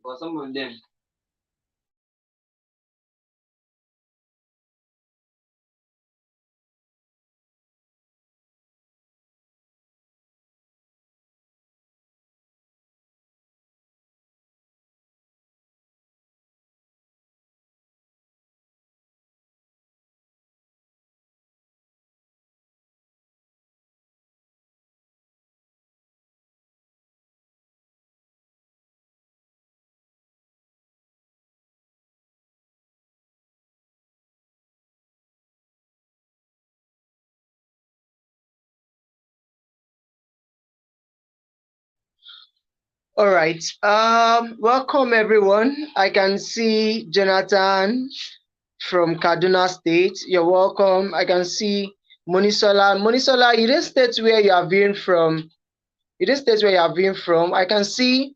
for some of them. All right. Welcome everyone. I can see Jonathan from Kaduna State. You're welcome. I can see Monisola. Monisola, you didn't state where you are viewing from. You didn't state where you are viewing from. I can see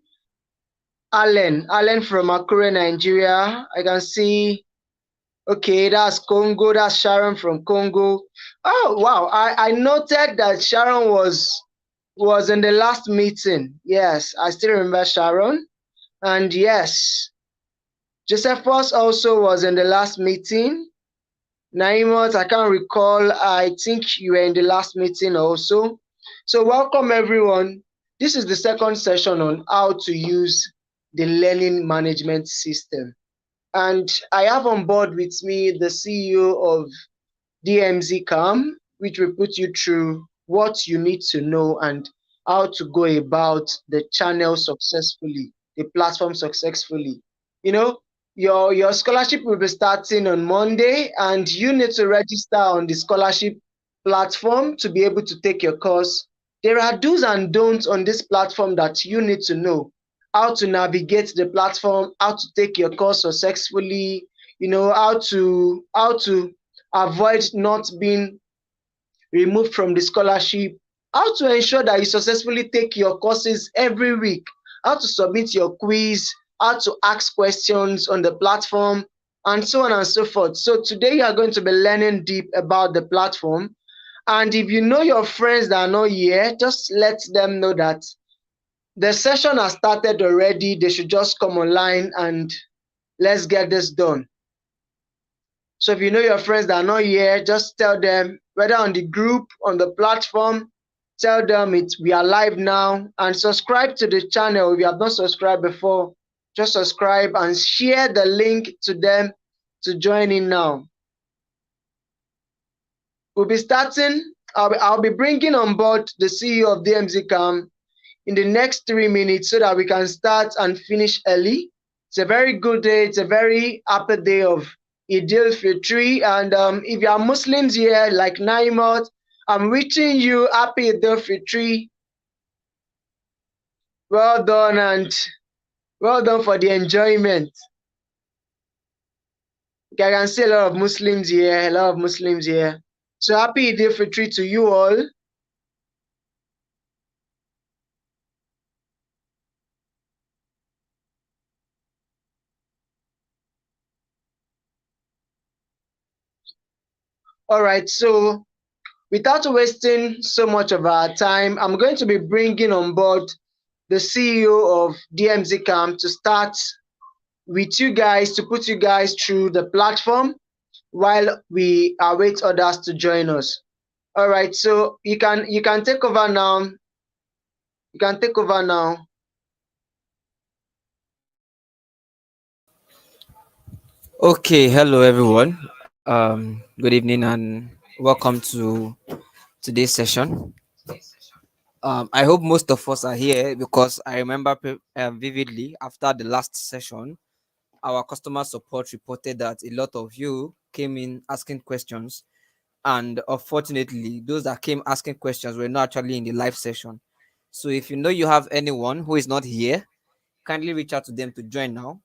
Allen. Allen from Akure, Nigeria. I can see. Okay, that's Congo. That's Sharon from Congo. Oh wow! I noted that Sharon was in the last meeting. Yes, I still remember Sharon. And yes, Josephus also was in the last meeting. Naimot, I can't recall. I think you were in the last meeting also. So welcome everyone. This is the second session on how to use the learning management system. And I have on board with me the CEO of DMZ KAM, which will put you through what you need to know and how to go about the channel successfully, the platform successfully. You know, your scholarship will be starting on Monday, and you need to register on the scholarship platform to be able to take your course. There are do's and don'ts on this platform that you need to know. How to navigate the platform, how to take your course successfully, how to avoid not being removed from the scholarship, how to ensure that you successfully take your courses every week, how to submit your quiz, how to ask questions on the platform, and so on and so forth. So today you are going to be learning deep about the platform. And if you know your friends that are not here, just let them know that the session has started already. They should just come online and let's get this done. So if you know your friends that are not here, just tell them, whether on the group, on the platform, tell them we are live now, and subscribe to the channel. If you have not subscribed before, just subscribe and share the link to them to join in now. We'll be starting. I'll be bringing on board the CEO of DMZ KAM in the next 3 minutes so that we can start and finish early. It's a very good day. It's a very happy day of Eid al-Fitr. And if you are Muslims here, like Naimot, I'm wishing you happy Eid al-Fitr. Well done, and well done for the enjoyment. Okay, I can see a lot of Muslims here, a lot of Muslims here. So happy Eid al-Fitr to you all. All right, so without wasting so much of our time, I'm going to be bringing on board the CEO of DMZ KAM to start with you guys, to put you guys through the platform while we await others to join us. All right, so you can take over now. You can take over now. Okay, hello everyone. Good evening and welcome to today's session. I hope most of us are here because I remember vividly after the last session, our customer support reported that a lot of you came in asking questions, and unfortunately, those that came asking questions were not actually in the live session. So if you know you have anyone who is not here, kindly reach out to them to join now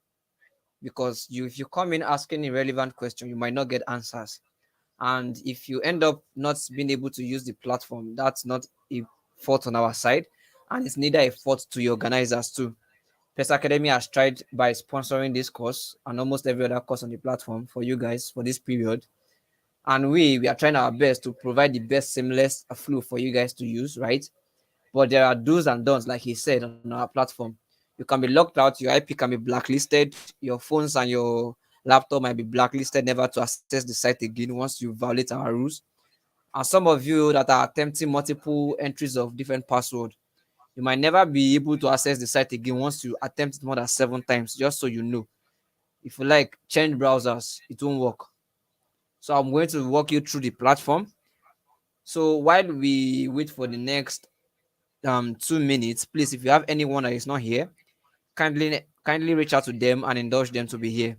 because if you come in asking irrelevant question, you might not get answers. And if you end up not being able to use the platform, that's not a fault on our side, and it's neither a fault to your organizers too. Pest Academy has tried by sponsoring this course and almost every other course on the platform for you guys for this period. And we are trying our best to provide the best seamless flow for you guys to use, right? But there are do's and don'ts, like he said, on our platform. You You can be locked out, your IP can be blacklisted, your phones and your laptop might be blacklisted, never to access the site again once you violate our rules. And some of you that are attempting multiple entries of different password, you might never be able to access the site again once you attempt it more than 7 times, just so you know. If you like change browsers, it won't work. So I'm going to walk you through the platform. So while we wait for the next 2 minutes, please, if you have anyone that is not here, kindly reach out to them and indulge them to be here.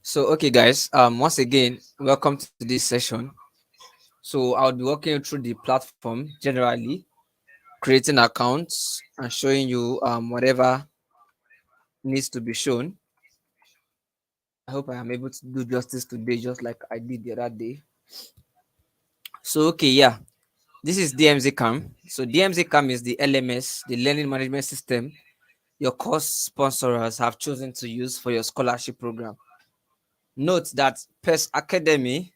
So okay guys, once again, welcome to this session. So I'll be walking you through the platform generally, creating accounts and showing you whatever needs to be shown. I hope I am able to do justice today, just like I did the other day. So okay, yeah, this is DMZ KAM. So DMZ KAM is the LMS, the learning management system your course sponsors have chosen to use for your scholarship program. Note that PES Academy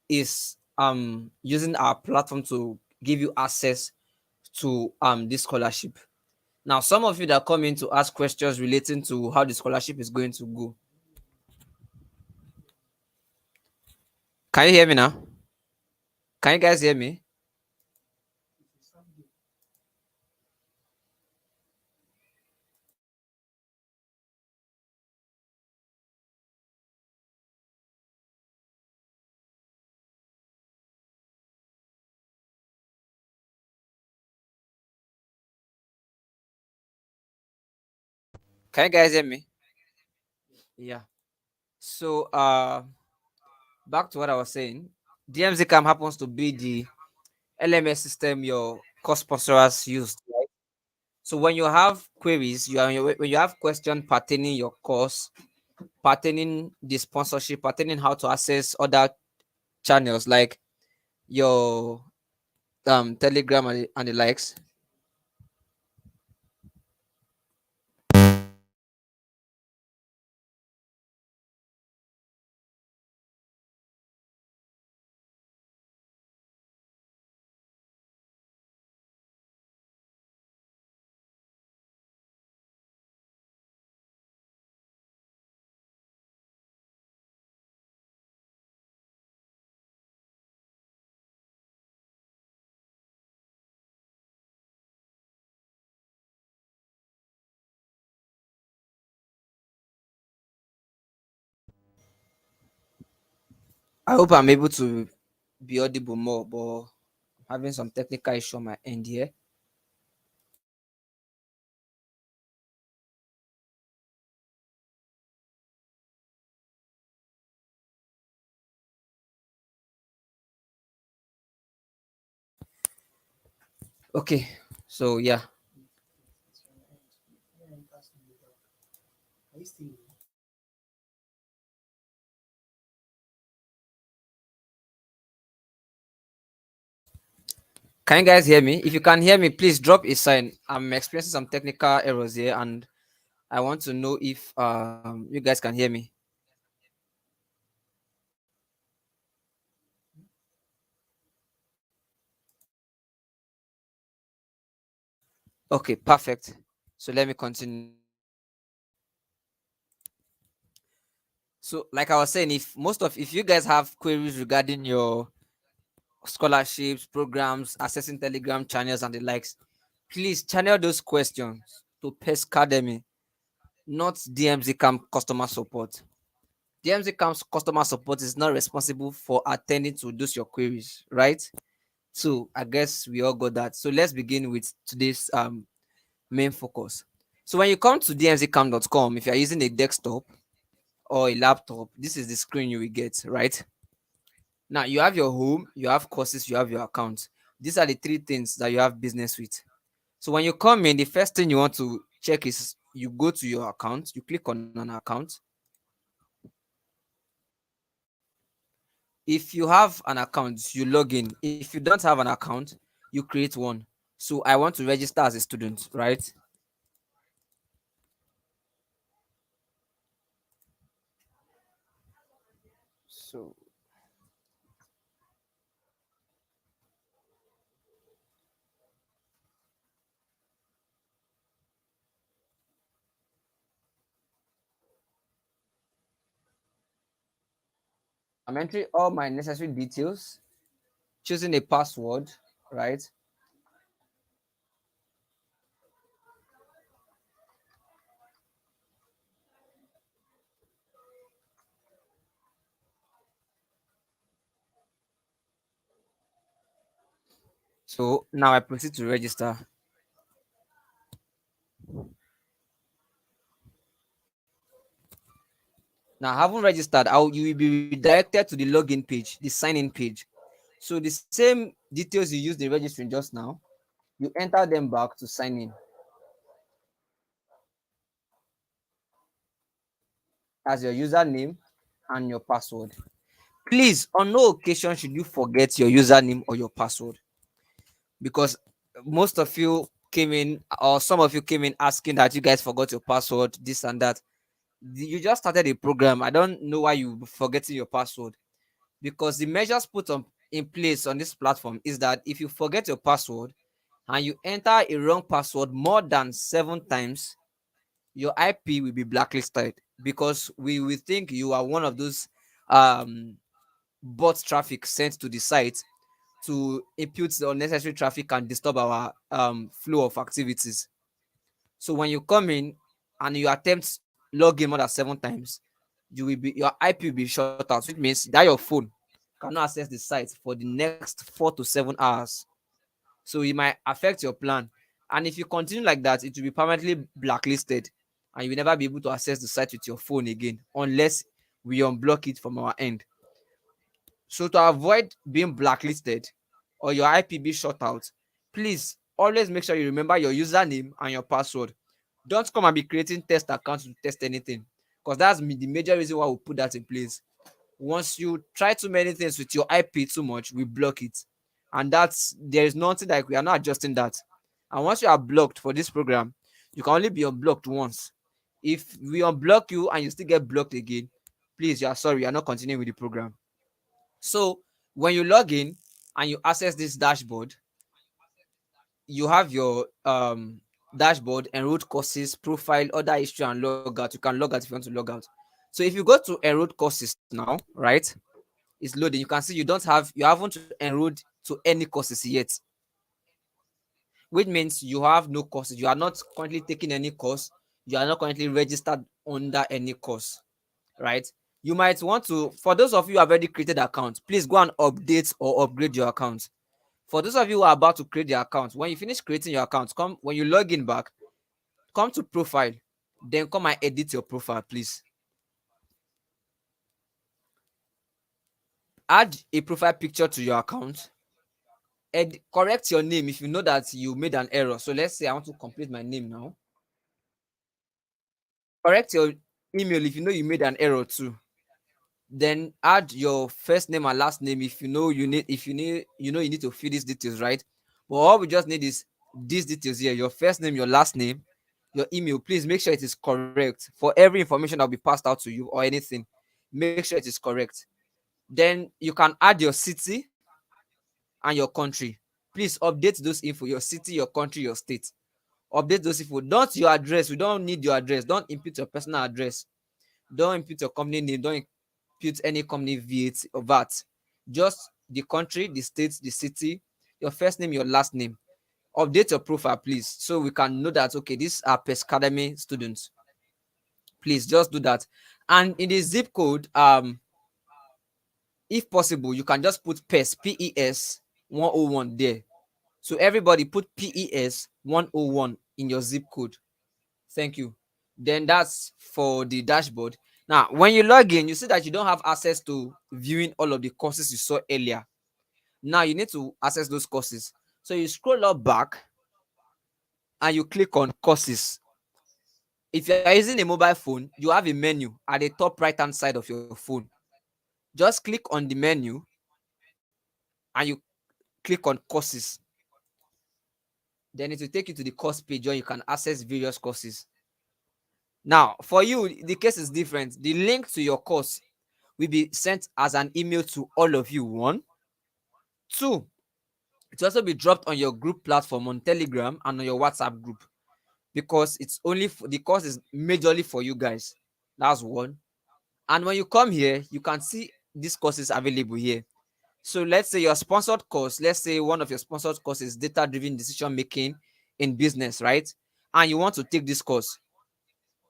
is using our platform to give you access to this scholarship. Now, some of you that come in to ask questions relating to how the scholarship is going to go. Can you hear me now? Can you guys hear me? Can you guys hear me? Yeah. So back to what I was saying. DMZ Cam happens to be the LMS system your course sponsors use. Right? So when you have queries, when you have questions pertaining your course, pertaining the sponsorship, pertaining how to access other channels like your Telegram and the likes. I hope I'm able to be audible more, but I'm having some technical issue on my end here. Okay, so yeah. Can you guys hear me? If you can hear me, please drop a sign. I'm experiencing some technical errors here, and I want to know if you guys can hear me. Okay, perfect. So let me continue. So, like I was saying, if you guys have queries regarding your scholarships, programs, accessing Telegram channels, and the likes, please channel those questions to Pest Academy, not DMZ KAM customer support. DMZ KAM's customer support is not responsible for attending to those your queries, right? So I guess we all got that. So let's begin with today's main focus. So when you come to dmzcam.com, if you're using a desktop or a laptop, this is the screen you will get, right? Now you have your home, you have courses, you have your account. These are the three things that you have business with. So when you come in, the first thing you want to check is you go to your account, you click on an account. If you have an account, you log in. If you don't have an account, you create one. So I want to register as a student, right? So I'm entering all my necessary details, choosing a password, right? So now I proceed to register. Now, I haven't registered. You will be redirected to the login page, the sign in page. So the same details you used in registering just now, you enter them back to sign in as your username and your password. Please, on no occasion should you forget your username or your password, because most of you came in, or some of you came in asking that you guys forgot your password, this and that. You just started a program. I don't know why you forgetting your password, because the measures put on in place on this platform is that if you forget your password and you enter a wrong password more than 7 times, your IP will be blacklisted, because we will think you are one of those um bot traffic sent to the site to impute the unnecessary traffic and disturb our flow of activities. So when you come in and you attempt login more than 7 times, your IP will be shut out, which means that your phone cannot access the site for the next 4 to 7 hours. So it might affect your plan. And if you continue like that, it will be permanently blacklisted and you will never be able to access the site with your phone again unless we unblock it from our end. So to avoid being blacklisted or your IP be shut out, please always make sure you remember your username and your password. Don't come and be creating test accounts to test anything, because that's the major reason why we put that in place. Once you try too many things with your IP too much, we block it. And that's there is nothing like we are not adjusting that. And once you are blocked for this program, you can only be unblocked once. If we unblock you and you still get blocked again, please, you are sorry, you are not continuing with the program. So when you log in and you access this dashboard, you have your dashboard, enrolled courses, profile, other history, and logout. You can log out if you want to log out. So if you go to enrolled courses now, right? It's loading. You can see you haven't enrolled to any courses yet, which means you have no courses. You are not currently taking any course. You are not currently registered under any course, right? You might want to, for those of you who have already created account, please go and update or upgrade your account. For those of you who are about to create your account, when you finish creating your account, come when you log in back, come to profile, then come and edit your profile, please. Add a profile picture to your account. Correct your name if you know that you made an error. So let's say I want to complete my name now. Correct your email if you know you made an error too. Then add your first name and last name if you need to fill these details, right? But all we just need is these details here: your first name, your last name, your email. Please make sure it is correct for every information that will be passed out to you or anything. Make sure it is correct. Then you can add your city and your country. Please update those info: your city, your country, your state. Update those info. Don't your address. We don't need your address. Don't input your personal address. Don't input your company name. Don't input any company VAT or VAT. Just the country, the state, the city, your first name, your last name. Update your profile, please, so we can know that okay, these are Pescademy students. Please just do that. And in the zip code, if possible, you can just put PES 101 there. So everybody put PES 101 in your zip code. Thank you. Then that's for the dashboard. Now, when you log in, you see that you don't have access to viewing all of the courses you saw earlier. Now you need to access those courses. So you scroll up back and you click on courses. If you're using a mobile phone, you have a menu at the top right hand side of your phone. Just click on the menu and you click on courses. Then it will take you to the course page where you can access various courses. Now, for you, the case is different. The link to your course will be sent as an email to all of you. One. Two, it will also be dropped on your group platform on Telegram and on your WhatsApp group, because it's only for, the course is majorly for you guys. That's one. And when you come here, you can see these courses available here. So let's say your sponsored course, let's say one of your sponsored courses is data driven decision making in business, right? And you want to take this course,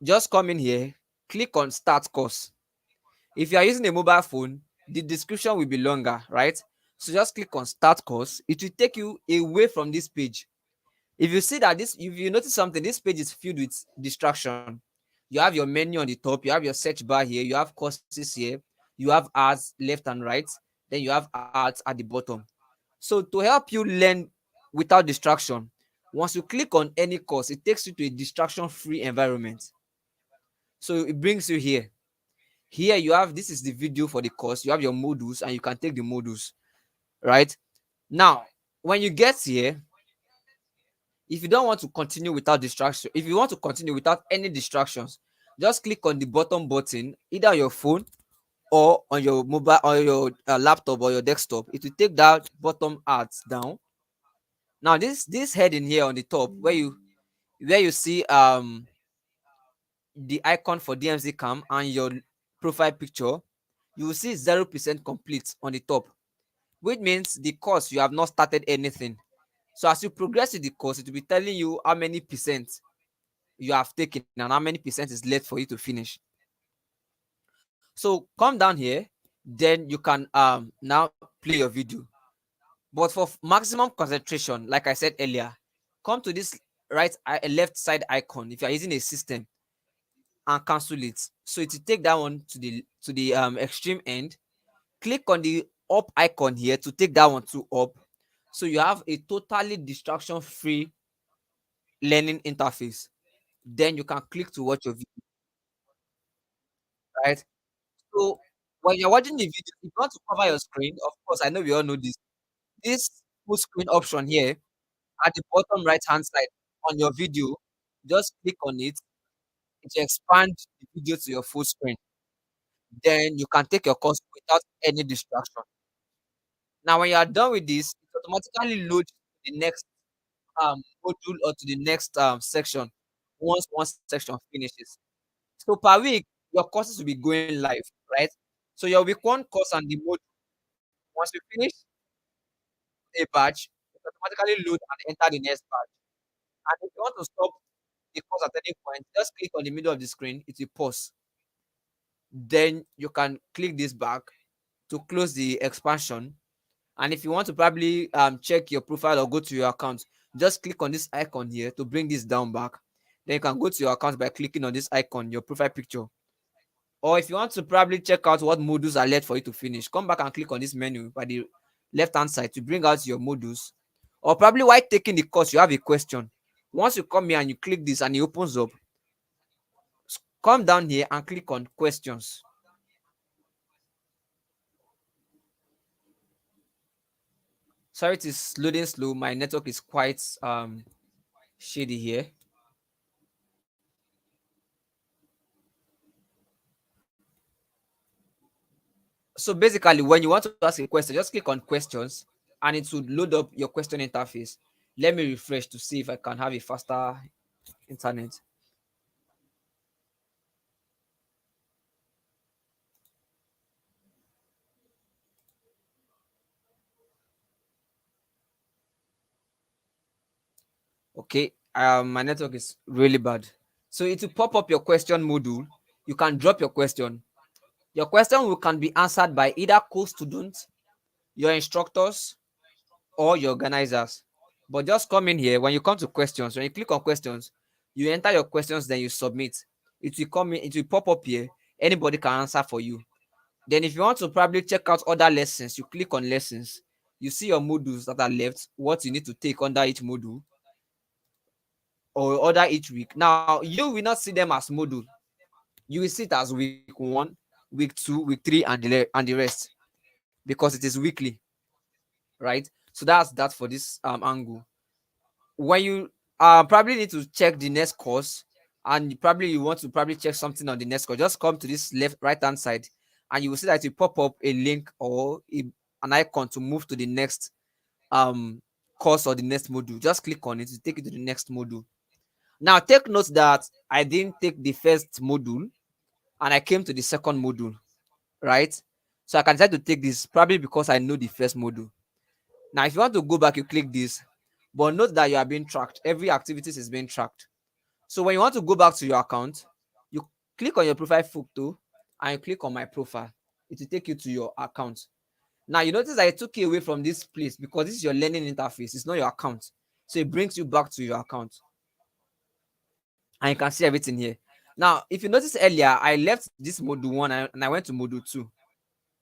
just come in here, click on start course. If you are using a mobile phone, the description will be longer, right? So just click on start course. It will take you away from this page. If you see that this, if you notice something, this page is filled with distraction. You have your menu on the top, you have your search bar here, you have courses here, you have ads left and right, then you have ads at the bottom. So to help you learn without distraction, once you click on any course, it takes you to a distraction-free environment. So it brings you here. Here you have, this is the video for the course. You have your modules and you can take the modules, right? Now, when you get here, if you don't want to continue without distraction, if you want to continue without any distractions, just click on the bottom button, either on your phone or on your mobile or your laptop or your desktop. It will take that bottom ads down. Now this heading here on the top where you see the icon for DMZ Cam and your profile picture, you will see 0% complete on the top, which means the course you have not started anything. So as you progress with the course, it will be telling you how many percent you have taken and how many percent is left for you to finish. So come down here, then you can now play your video. But for maximum concentration, like I said earlier, come to this left side icon if you are using a system and cancel it. So it will take that one to the extreme end. Click on the up icon here to take that one to up. So you have a totally distraction free learning interface. Then you can click to watch your video, right? So when you're watching the video, if you want to cover your screen, of course, I know we all know this. This full screen option here at the bottom right hand side on your video, just click on it. It will expand the video to your full screen. Then you can take your course without any distraction. Now, when you are done with this, it automatically loads to the next module or to the next section once one section finishes. So per week, your courses will be going live, right? So your week one course and the module, once you finish a batch, it automatically load and enter the next batch. And if you want to stop the course at any point, just click on the middle of the screen, it will pause. Then you can click this back to close the expansion. And if you want to probably check your profile or go to your account, just click on this icon here to bring this down back. Then you can go to your account by clicking on this icon, your profile picture. Or if you want to probably check out what modules are left for you to finish, come back and click on this menu by the left hand side to bring out your modules. Or probably while taking the course, you have a question. Once you come here and you click this and it opens up, come down here and click on questions. Sorry, it is loading slow. My network is quite shady here. So basically, when you want to ask a question, just click on questions and it would load up your question interface. Let me refresh to see if I can have a faster internet. Okay, my network is really bad. So it will pop up your question module. You can drop your question. Your question can be answered by either co-students, your instructors, or your organizers. But just come in here. When you come to questions, when you click on questions, you enter your questions, then you submit. It will come in, it will pop up here. Anybody can answer for you. Then if you want to probably check out other lessons, you click on lessons. You see your modules that are left, what you need to take under each module or order each week. Now, you will not see them as module. You will see it as week 1, week 2, week 3, and the rest, because it is weekly, right? So that's that for this angle. When you probably need to check the next course, and probably you want to probably check something on the next course, just come to this left right hand side, and you will see that it will pop up a link or an icon to move to the next um course or the next module. Just click on it to take you to the next module. Now take note that I didn't take the first module and I came to the second module, right? So I can decide to take this probably because I know the first module. Now, if you want to go back, you click this, but note that you are being tracked. Every activity is being tracked. So when you want to go back to your account, you click on your profile photo and you click on my profile. It will take you to your account. Now you notice that I took you away from this place because this is your learning interface. It's not your account. So it brings you back to your account. And you can see everything here. Now, if you notice earlier, I left this module 1 and I went to module 2,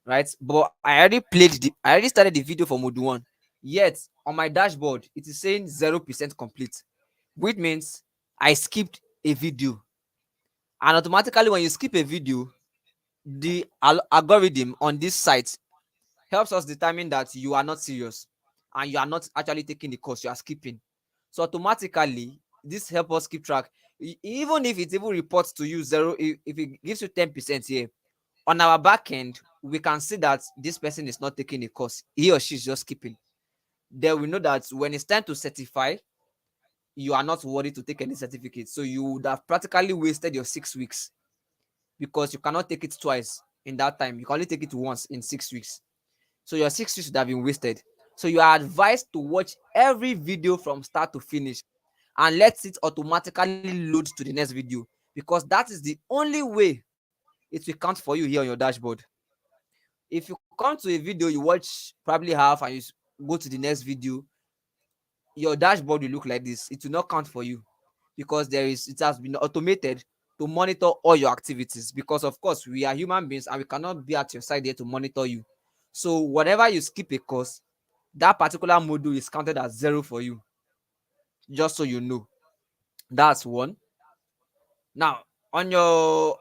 right? But I already started the video for module 1. Yet on my dashboard, it is saying 0% complete, which means I skipped a video. And automatically, when you skip a video, the algorithm on this site helps us determine that you are not serious and you are not actually taking the course, you are skipping. So automatically, this helps us keep track. Even if it even reports to you zero, if it gives you 10% here, on our back end, we can see that this person is not taking a course. He or she is just skipping. Then we know that when it's time to certify, you are not worried to take any certificate. So you would have practically wasted your 6 weeks because you cannot take it twice in that time. You can only take it once in 6 weeks. So your 6 weeks would have been wasted. So you are advised to watch every video from start to finish and let it automatically load to the next video, because that is the only way it will count for you here on your dashboard. If you come to a video, you watch probably half and you go to the next video, your dashboard will look like this. It will not count for you because it has been automated to monitor all your activities, because of course we are human beings and we cannot be at your side there to monitor you. So whatever you skip a course, that particular module is counted as 0 for you, just so you know. That's one. Now on your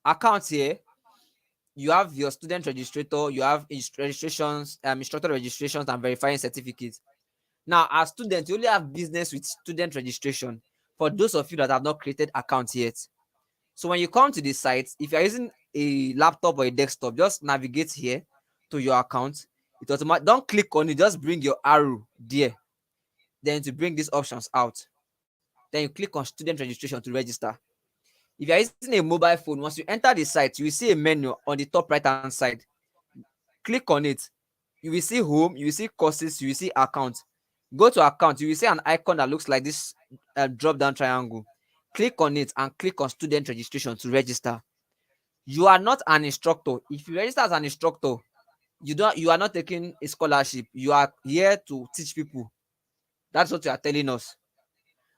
account here, you have your student registrator, you have registrations, instructor registrations and verifying certificates. Now, as students, you only have business with student registration for those of you that have not created accounts yet. So when you come to the site, if you're using a laptop or a desktop, just navigate here to your account. It automatically, don't click on it, just bring your arrow there. Then to bring these options out. Then you click on student registration to register. If you're using a mobile phone, once you enter the site, you will see a menu on the top right hand side. Click on it. You will see home, you will see courses, you will see account. Go to account, you will see an icon that looks like this drop down triangle. Click on it and click on student registration to register. You are not an instructor. If you register as an instructor, you are not taking a scholarship. You are here to teach people. That's what you are telling us.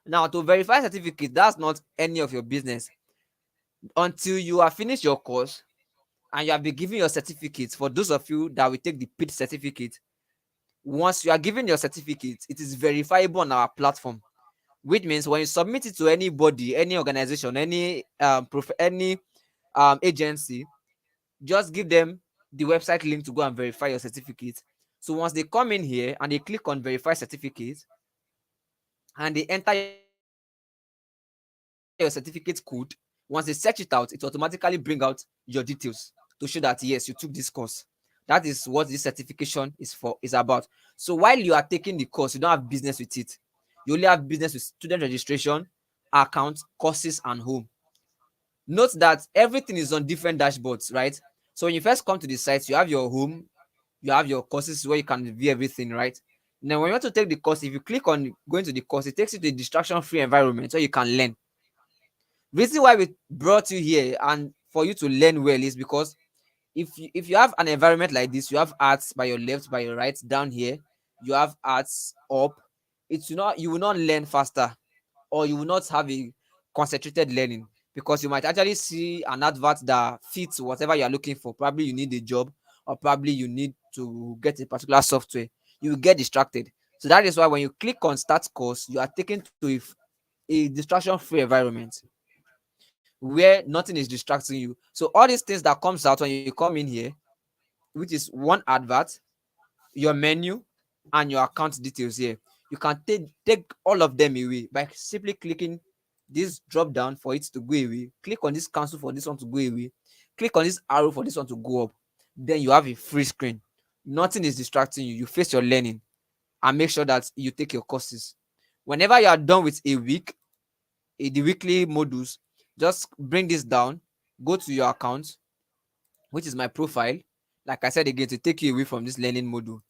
Now, to verify certificate, that's not any of your business until you have finished your course and you have been given your certificate. For those of you that will take the paid certificate, once you are given your certificate, it is verifiable on our platform, which means when you submit it to anybody, any organization, any agency, just give them the website link to go and verify your certificate. So once they come in here and they click on verify certificate and they enter your certificate code, once they search it out, it automatically bring out your details to show that yes, you took this course. That is the only way That is what this certification is about. So while you are taking the course, you don't have business with it. You only have business with student registration, account, courses, and home. Note that everything is on different dashboards, right? So when you first come to the site, you have your home, you have your courses where you can view everything, right? Now, when you want to take the course, if you click on going to the course, it takes you to a distraction-free environment so you can learn. Reason why we brought you here and for you to learn well is because if you have an environment like this, you have arts by your left, by your right, down here, you have arts up. It's not you will not learn faster, or you will not have a concentrated learning, because you might actually see an advert that fits whatever you are looking for. Probably you need a job, or probably you need to get a particular software. You will get distracted. So that is why when you click on start course, you are taken to a distraction free environment where nothing is distracting you. So all these things that comes out when you come in here, which is one advert, your menu, and your account details here. You can take all of them away by simply clicking this drop down for it to go away. Click on this cancel for this one to go away. Click on this arrow for this one to go up. Then you have a free screen. Nothing is distracting you. You face your learning and make sure that you take your courses. Whenever you are done with a week, the weekly modules, just bring this down, go to your account, which is my profile. Like I said again, to take you away from this learning module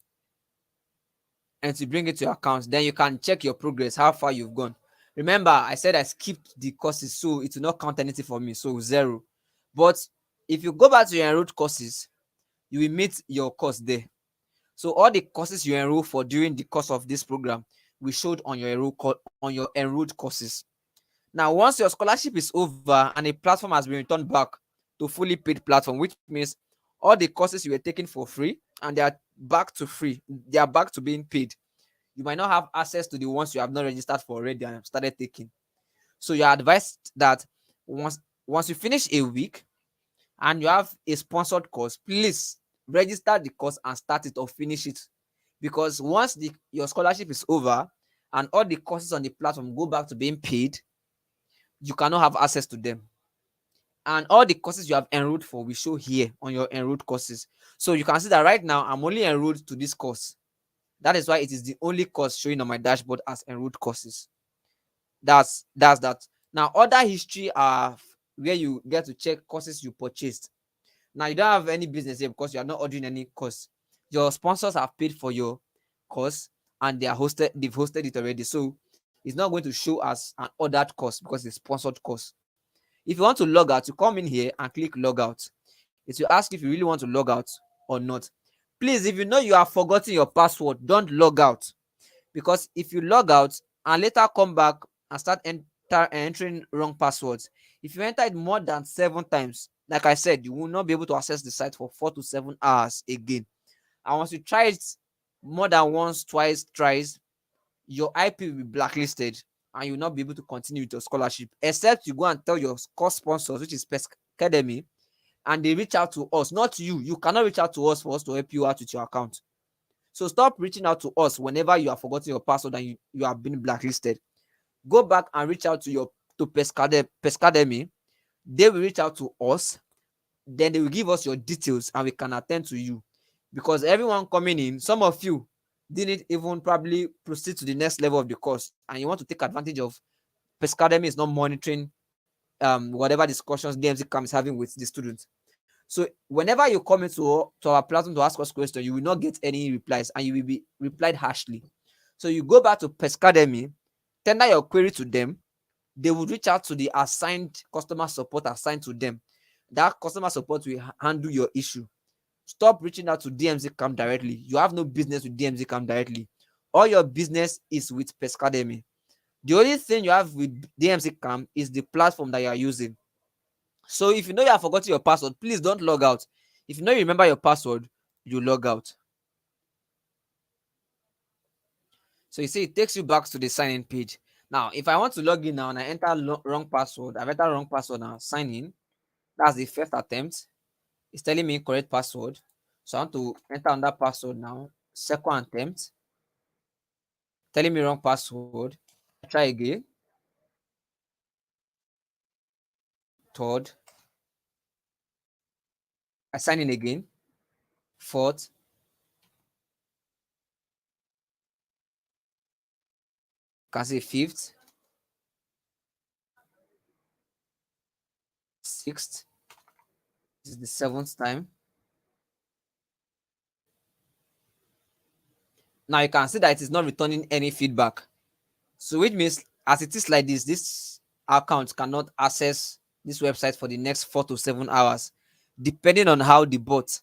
and to bring it to your account. Then you can check your progress, how far you've gone. Remember, I said I skipped the courses, so it will not count anything for me, so 0. But if you go back to your enrolled courses, you will meet your course there. So all the courses you enroll for during the course of this program, we showed on your enrolled courses. Now, once your scholarship is over and a platform has been returned back to fully paid platform, which means all the courses you were taking for free and they are back to free, they are back to being paid. You might not have access to the ones you have not registered for already and have started taking. So you're advised that once you finish a week and you have a sponsored course, please register the course and start it or finish it. Because once your scholarship is over and all the courses on the platform go back to being paid, you cannot have access to them. And all the courses you have enrolled for will show here on your enrolled courses. So you can see that right now I'm only enrolled to this course. That is why it is the only course showing on my dashboard as enrolled courses. That's that. Now, other history are where you get to check courses you purchased. Now, you don't have any business here because you are not ordering any course. Your sponsors have paid for your course and they've hosted it already. So it's not going to show as an ordered course because it's a sponsored course. If you want to log out, you come in here and click log out. It will ask if you really want to log out or not. Please, if you know you have forgotten your password, don't log out. Because if you log out and later come back and start entering wrong passwords, if you enter it more than 7 times, like I said, you will not be able to access the site for 4 to 7 hours again. And once you try it more than once, twice, thrice, your IP will be blacklisted and you will not be able to continue with your scholarship, except you go and tell your course sponsors, which is Pesca Academy, and they reach out to us, not you. You cannot reach out to us for us to help you out with your account. So stop reaching out to us whenever you have forgotten your password and you have been blacklisted. Go back and reach out to Pescademy. They will reach out to us. Then they will give us your details and we can attend to you. Because everyone coming in, some of you didn't even probably proceed to the next level of the course, and you want to take advantage of Pescademy is not monitoring whatever discussions DMZ KAM is having with the students. So whenever you come to our platform to ask us questions, you will not get any replies and you will be replied harshly. So you go back to Pescademy, tender your query to them. They will reach out to the assigned customer support assigned to them. That customer support will handle your issue. Stop reaching out to DMZ KAM directly. You have no business with DMZ KAM directly. All your business is with Pescademy. The only thing you have with DMZ KAM is the platform that you are using. So if you know you have forgotten your password, please don't log out. If you know you remember your password, you log out. So you see, it takes you back to the sign-in page. Now, if I want to log in now and I enter wrong password, I've entered wrong password now, sign in. That's the first attempt. It's telling me correct password. So I want to enter on that password now. Second attempt, telling me wrong password. I try again. Third, I sign in again. fourth, can say fifth, sixth. This is the seventh time. Now you can see that it is not returning any feedback. So which means as it is like this account cannot access this website for the next 4 to 7 hours, depending on how the bot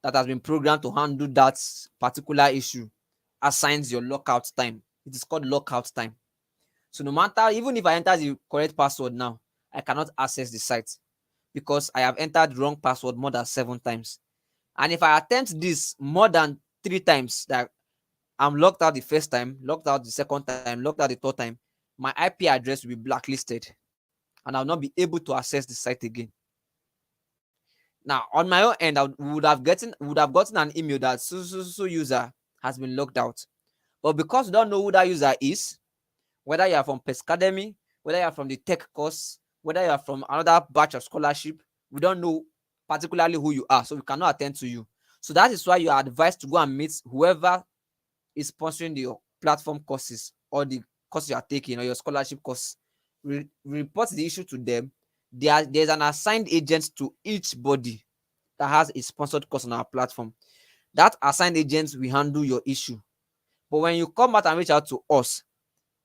that has been programmed to handle that particular issue assigns your lockout time. It is called lockout time. So no matter, even if I enter the correct password now, I cannot access the site because I have entered wrong password more than 7 times. And if I attempt this more than 3 times, that I'm locked out the first time, locked out the second time, locked out the third time, my IP address will be blacklisted and I'll not be able to access the site again. Now, on my own end, I would have gotten an email that so user has been locked out. But because we don't know who that user is, whether you are from Pescademy, whether you are from the tech course, whether you are from another batch of scholarship, we don't know particularly who you are, so we cannot attend to you. So that is why you are advised to go and meet whoever is sponsoring the platform courses or the course you are taking or your scholarship course. Report the issue to them. There's an assigned agent to each body that has a sponsored course on our platform. That assigned agent will handle your issue. But when you come out and reach out to us,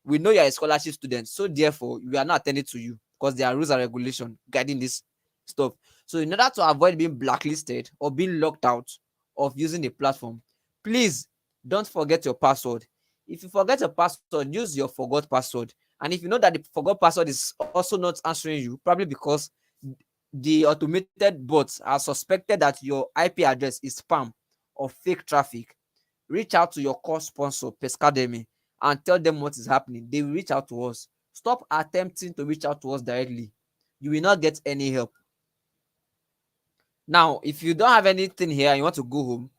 we know you're a scholarship student, so therefore we are not attending to you because there are rules and regulations guiding this stuff. So in order to avoid being blacklisted or being locked out of using the platform, please don't forget your password. If you forget your password, use your forgot password. And if you know that the forgot password is also not answering you, probably because the automated bots are suspected that your IP address is spam or fake traffic, reach out to your course sponsor, Pescademy, and tell them what is happening. They will reach out to us. Stop attempting to reach out to us directly. You will not get any help. Now, if you don't have anything here and you want to go home,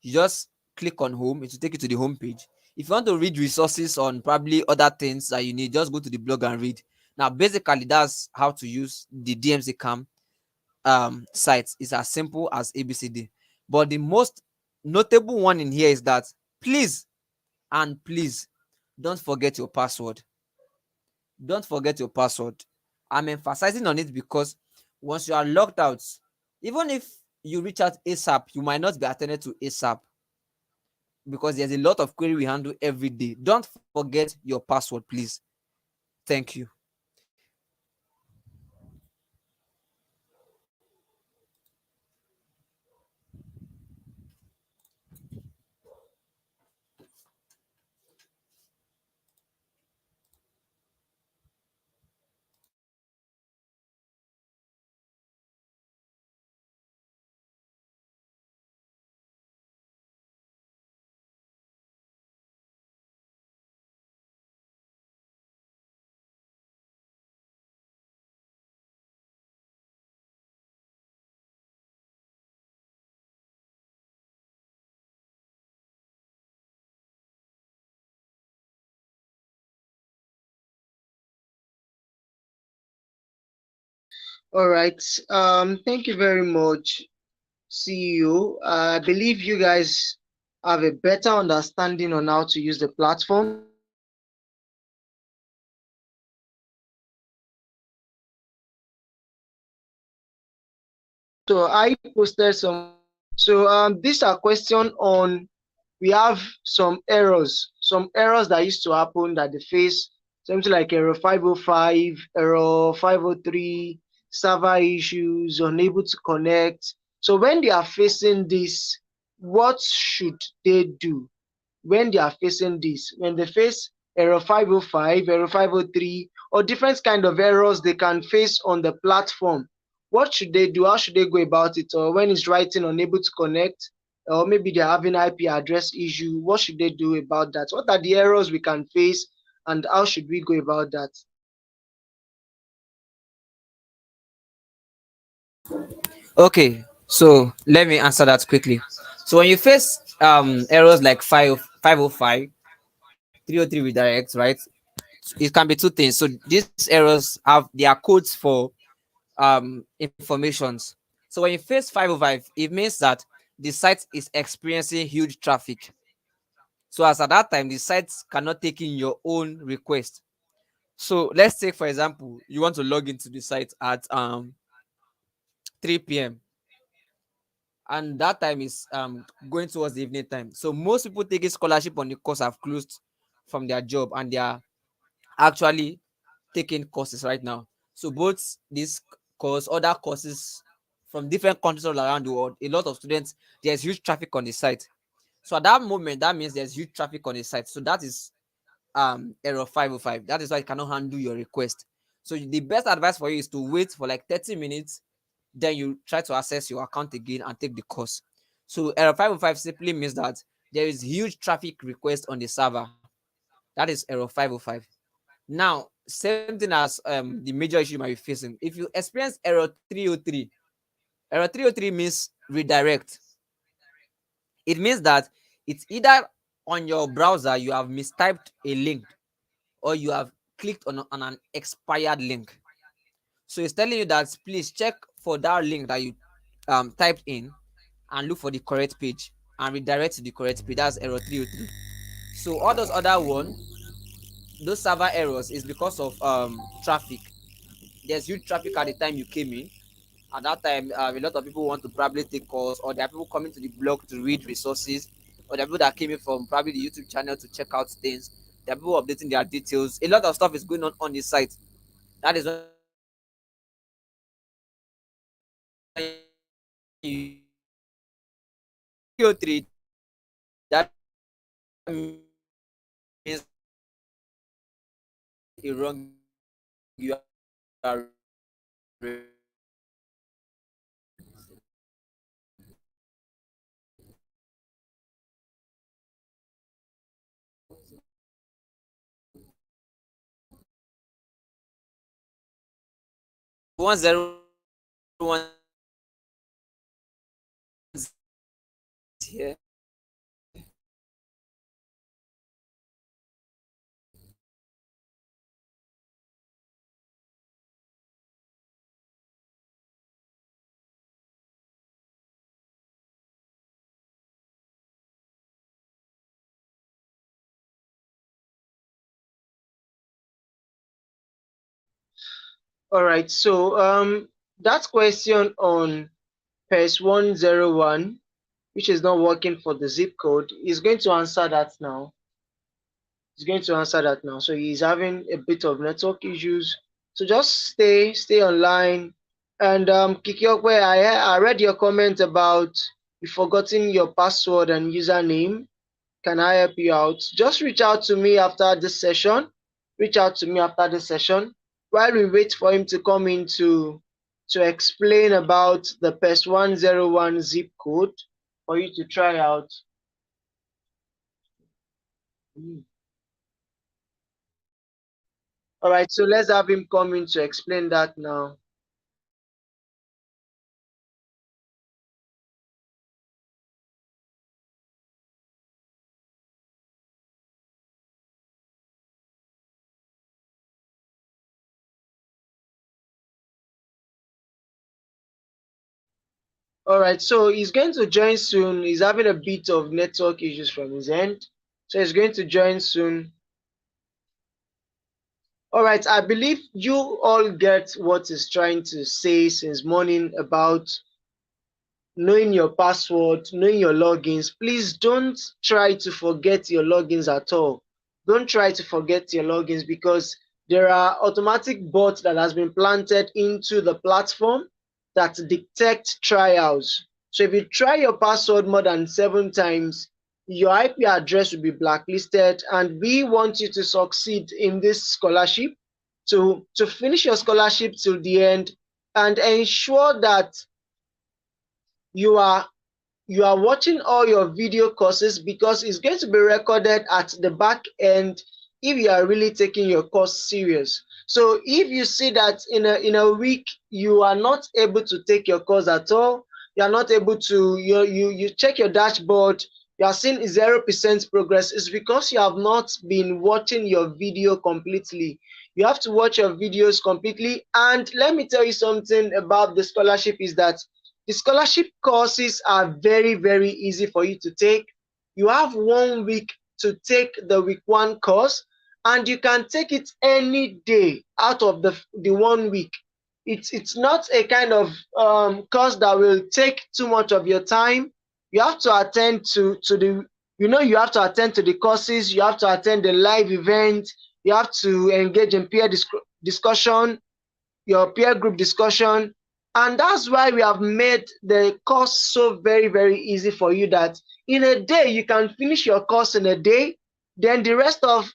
you just click on home. It will take you to the home page. If you want to read resources on probably other things that you need, just go to the blog and read. Now, basically, that's how to use the DMZ KAM site. It's as simple as ABCD. But the most notable one in here is that please and please don't forget your password. Don't forget your password. I'm emphasizing on it because once you are logged out, even if you reach out ASAP, you might not be attended to ASAP because there's a lot of query we handle every day. Don't forget your password, please. Thank you. All right. Thank you very much, CEO. I believe you guys have a better understanding on how to use the platform. So I posted some. So these are questions on. We have some errors that used to happen that they face, something like error 505, error 503, server issues, unable to connect. So when they are facing this, what should they do? When they are facing this, when they face error 505, error 503, or different kind of errors they can face on the platform, what should they do? How should they go about it? Or when it's writing unable to connect, or maybe they're having IP address issue, what should they do about that? What are the errors we can face, and how should we go about that? Okay, so let me answer that quickly. So when you face errors like 505, 303 redirects, right? It can be two things. So these errors have their codes for informations. So when you face 505, it means that the site is experiencing huge traffic. So as at that time, the site cannot take in your own request. So let's take, for example, you want to log into the site at 3 p.m. and that time is going towards the evening time. So most people taking scholarship on the course have closed from their job and they are actually taking courses right now. So both this course, other courses from different countries all around the world, a lot of students, there's huge traffic on the site. So at that moment, that means there's huge traffic on the site. So that is error 505. That is why it cannot handle your request. So the best advice for you is to wait for like 30 minutes, then you try to access your account again and take the course. So error 505 simply means that there is huge traffic request on the server. That is error 505. Now, same thing as the major issue you might be facing. If you experience error 303 means redirect. It means that it's either on your browser you have mistyped a link or you have clicked on an expired link. So it's telling you that please check for that link that you typed in and look for the correct page and redirect to the correct page. That's error 303. So all those other one, those server errors is because of traffic. There's huge traffic at the time you came in. At that time, a lot of people want to probably take calls, or there are people coming to the blog to read resources, or there are people that came in from probably the YouTube channel to check out things. There are people updating their details. A lot of stuff is going on the site. That is when you use error 303. So that means a wrong URL. So 1010 here. All right. So that question on PERS 101, which is not working for the zip code, is going to answer that now. He's going to answer that now. So he's having a bit of network issues. So just stay online. And Kikiokwe, I read your comment about you forgotten your password and username. Can I help you out? Just reach out to me after this session. Reach out to me after this session while we wait for him to come in to explain about the PES 101 zip code for you to try out. All right, so let's have him come in to explain that now. All right, so he's going to join soon. He's having a bit of network issues from his end. So he's going to join soon. All right, I believe you all get what he's trying to say since morning about knowing your password, knowing your logins. Please don't try to forget your logins at all. Don't try to forget your logins because there are automatic bots that has been planted into the platform that detect trials. So if you try your password more than 7 times, your IP address will be blacklisted, and we want you to succeed in this scholarship, to finish your scholarship till the end and ensure that you are you are watching all your video courses, because it's going to be recorded at the back end if you are really taking your course serious. So if you see that in a week you are not able to take your course at all, you are not able to, you check your dashboard, you are seeing 0% progress, it's because you have not been watching your video completely. You have to watch your videos completely. And let me tell you something about the scholarship is that The scholarship courses are very, very easy for you to take. You have 1 week to take the week one course, and you can take it any day out of the 1 week. It's not a kind of course that will take too much of your time. You have to attend to the you have to attend to the courses, you have to attend the live event, you have to engage in discussion, your peer group discussion. And that's why we have made the course so very, very easy for you that in a day you can finish your course in a day. Then the rest of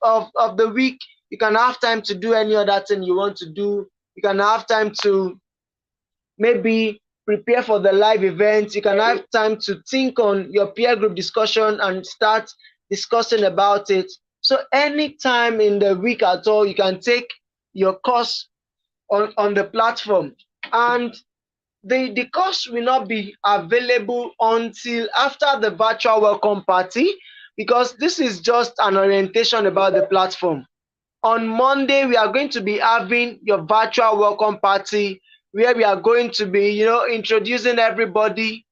the week you can have time to do any other thing you want to do. You can have time to maybe prepare for the live event. You can have time to think on your peer group discussion and start discussing about it. So anytime in the week at all, you can take your course on the platform. And the course will not be available until after the virtual welcome party, because this is just an orientation about the platform. On Monday, we are going to be having your virtual welcome party, where we are going to be, introducing everybody,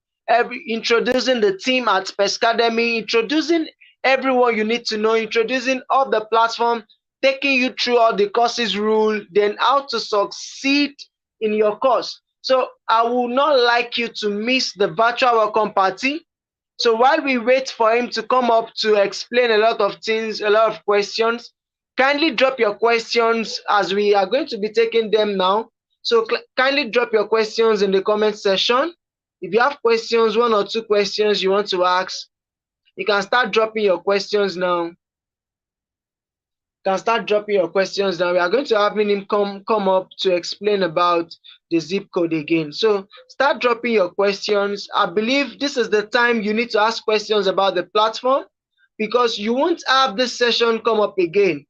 introducing the team at Pescademy, introducing everyone you need to know, introducing all the platform, taking you through all the courses rule, then how to succeed in your course. So I would not like you to miss the virtual welcome party. So while we wait for him to come up to explain a lot of things, a lot of questions, kindly drop your questions as we are going to be taking them now. So kindly drop your questions in the comment section. If you have questions, 1 or 2 questions you want to ask, you can start dropping your questions now. Can start dropping your questions now. We are going to have him come up to explain about the zip code again. So start dropping your questions. I believe this is the time you need to ask questions about the platform, because you won't have this session come up again.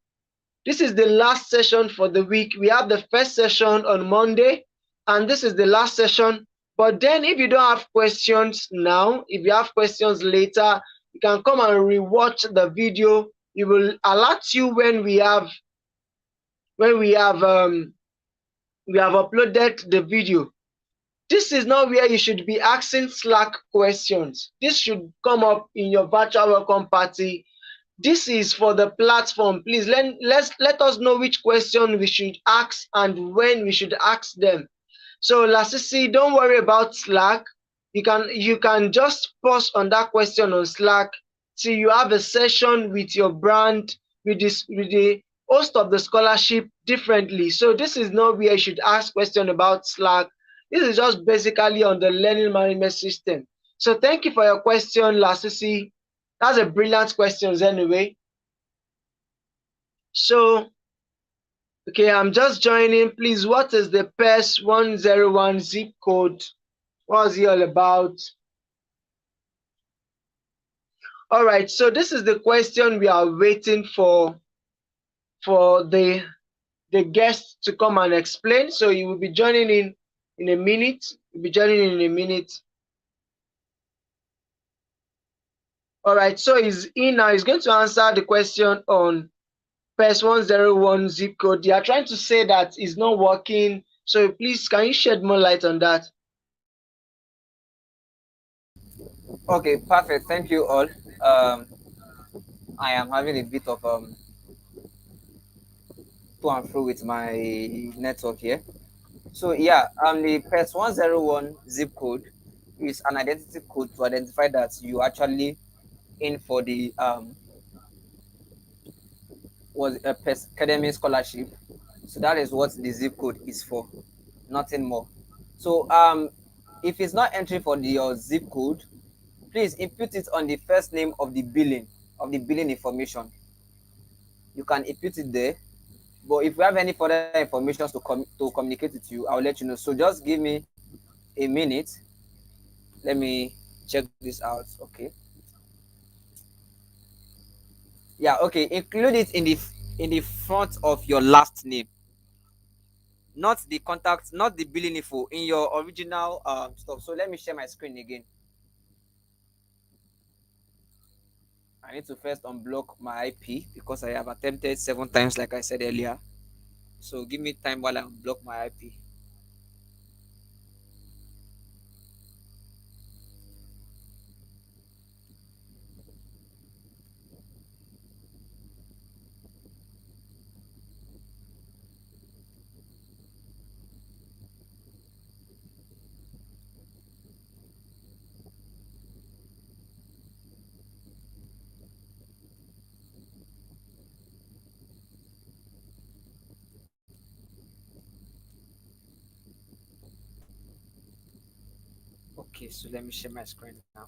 This is the last session for the week. We have the first session on Monday, and this is the last session. But then if you don't have questions now, if you have questions later, you can come and rewatch the video. It will alert you when we have uploaded the video. This is not where you should be asking Slack questions. This should come up in your virtual welcome party. This is for the platform. Please let us know which question we should ask and when we should ask them. So Lasisi, don't worry about Slack. You can just pause on that question on Slack till you have a session with your brand, with the host of the scholarship differently. So this is not where you should ask question about Slack. This is just basically on the learning management system. So thank you for your question, Lasisi. That's a brilliant question anyway. So, okay, I'm just joining. Please, what is the PES 101 zip code? What's it all about? All right, so this is the question we are waiting for the guest to come and explain. So you will be joining in a minute. You'll be joining in a minute. All right, so he's in now. He's going to answer the question on PES 101 zip code. They are trying to say that it's not working. So please, can you shed more light on that? Okay, perfect. Thank you all. I am having a bit of to and fro with my network here. So yeah, the PES 101 zip code is an identity code to identify that you actually in for the was a PES academy scholarship. So that is what the zip code is for, nothing more. So if it's not entering for your zip code, please input it on the first name of the billing information. You can input it there. But if we have any further information to communicate with you, I'll let you know. So just give me a minute. Let me check this out. Okay. Yeah. Okay. Include it in the front of your last name, not the contact, not the billing info in your original stuff. So let me share my screen again. I need to first unblock my IP because I have attempted 7 times, like I said earlier. So give me time while I unblock my IP. Okay, so let me share my screen now.